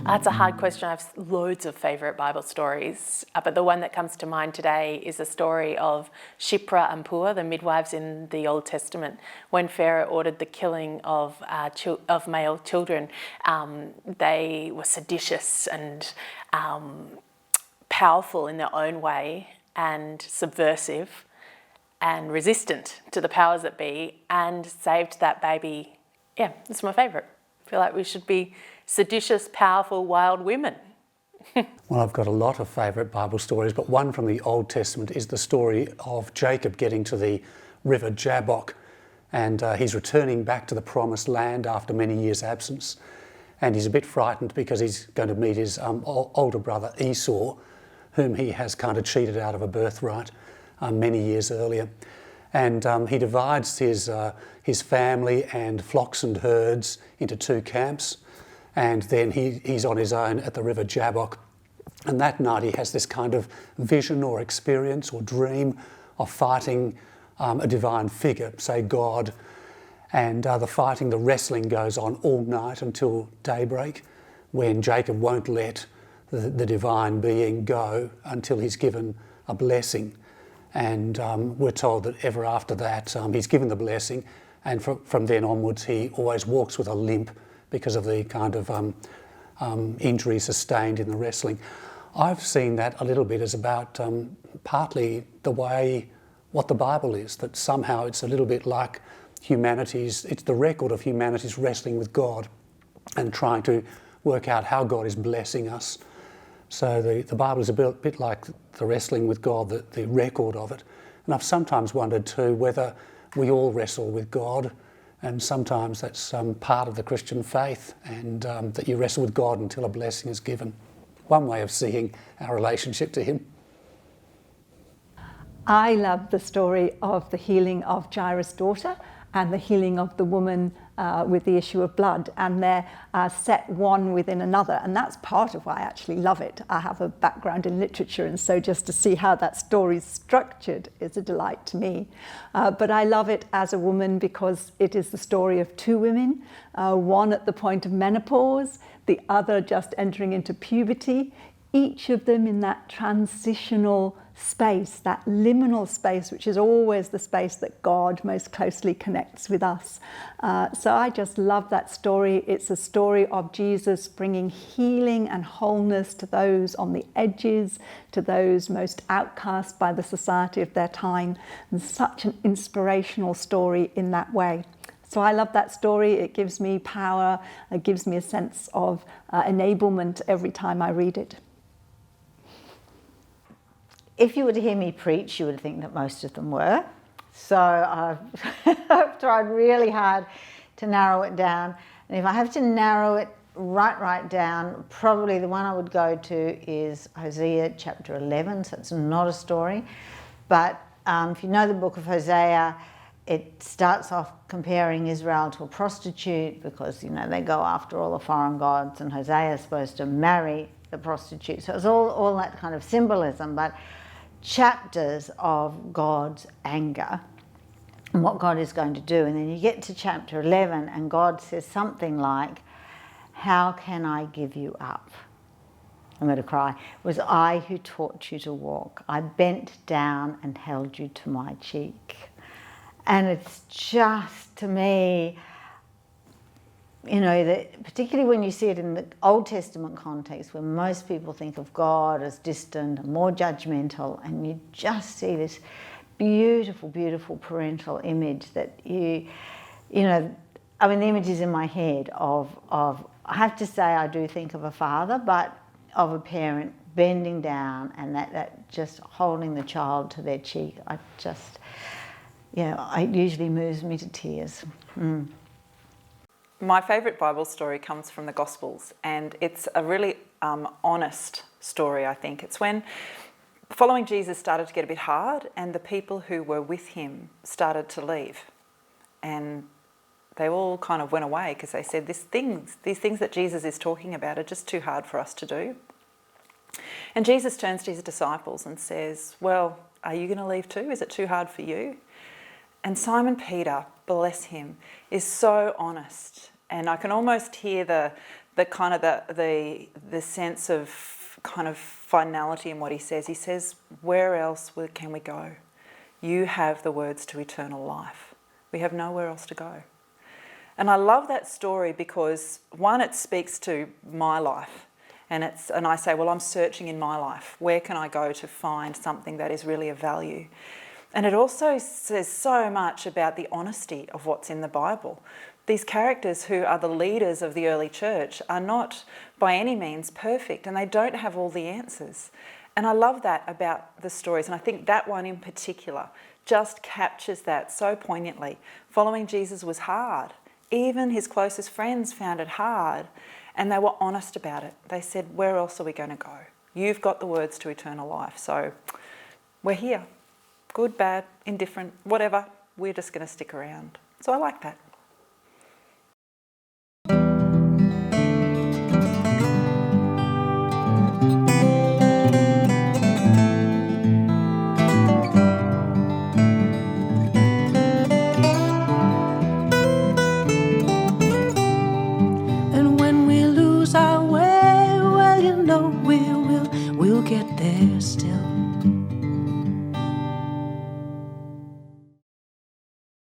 That's a hard question. I have loads of favourite Bible stories, but the one that comes to mind today is the story of Shiphrah and Puah, the midwives in the Old Testament. When Pharaoh ordered the killing of male children, they were seditious and powerful in their own way and subversive and resistant to the powers that be, and saved that baby. Yeah, it's my favourite. I feel like we should be seditious, powerful, wild women. Well, I've got a lot of favourite Bible stories, but one from the Old Testament is the story of Jacob getting to the river Jabbok, and he's returning back to the promised land after many years' absence, and he's a bit frightened because he's going to meet his older brother Esau, whom he has kind of cheated out of a birthright many years earlier. And he divides his family and flocks and herds into two camps, and then he's on his own at the river Jabbok. And that night he has this kind of vision or experience or dream of fighting a divine figure, say God, and the wrestling goes on all night until daybreak, when Jacob won't let the divine being go until he's given a blessing. And we're told that ever after that he's given the blessing, and from then onwards he always walks with a limp because of the kind of injury sustained in the wrestling. I've seen that a little bit as about partly what the Bible is, that somehow it's a little bit like it's the record of humanity's wrestling with God and trying to work out how God is blessing us. So the Bible is a bit like the wrestling with God, the record of it. And I've sometimes wondered too whether we all wrestle with God, and sometimes that's part of the Christian faith, and that you wrestle with God until a blessing is given. One way of seeing our relationship to Him. I love the story of the healing of Jairus' daughter and the healing of the woman with the issue of blood, and they're set one within another, and that's part of why I actually love it. I have a background in literature, and so just to see how that story's structured is a delight to me. But I love it as a woman because it is the story of two women, one at the point of menopause, the other just entering into puberty, each of them in that transitional space, that liminal space, which is always the space that God most closely connects with us. So I just love that story. It's a story of Jesus bringing healing and wholeness to those on the edges, to those most outcast by the society of their time. And such an inspirational story in that way. So I love that story. It gives me power. It gives me a sense of enablement every time I read it. If you were to hear me preach, you would think that most of them were. So I've tried really hard to narrow it down. And if I have to narrow it right down, probably the one I would go to is Hosea chapter 11. So it's not a story. But if you know the book of Hosea, it starts off comparing Israel to a prostitute because, they go after all the foreign gods, and Hosea is supposed to marry the prostitute. So it's all that kind of symbolism, but chapters of God's anger and what God is going to do. And then you get to chapter 11 and God says something like, "How can I give you up?" I'm going to cry. "It was I who taught you to walk. I bent down and held you to my cheek." And it's just, to me, that particularly when you see it in the Old Testament context, where most people think of God as distant and more judgmental, and you just see this beautiful, beautiful parental image that the image is in my head of I have to say I do think of a father, but of a parent bending down and that just holding the child to their cheek. It usually moves me to tears. My favourite Bible story comes from the Gospels, and it's a really honest story, I think. It's when following Jesus started to get a bit hard, and the people who were with him started to leave. And they all kind of went away because they said, these things that Jesus is talking about are just too hard for us to do. And Jesus turns to his disciples and says, "Well, are you going to leave too? Is it too hard for you?" And Simon Peter, bless him, is so honest. And I can almost hear the the kind of the sense of kind of finality in what he says. He says, where else can we go? You have the words to eternal life. We have nowhere else to go. And I love that story because, one, it speaks to my life. And I say, well, I'm searching in my life. Where can I go to find something that is really of value? And it also says so much about the honesty of what's in the Bible. These characters who are the leaders of the early church are not by any means perfect, and they don't have all the answers. And I love that about the stories, and I think that one in particular just captures that so poignantly. Following Jesus was hard. Even his closest friends found it hard, and they were honest about it. They said, where else are we going to go? You've got the words to eternal life, so we're here. Good, bad, indifferent, whatever, we're just going to stick around. So I like that.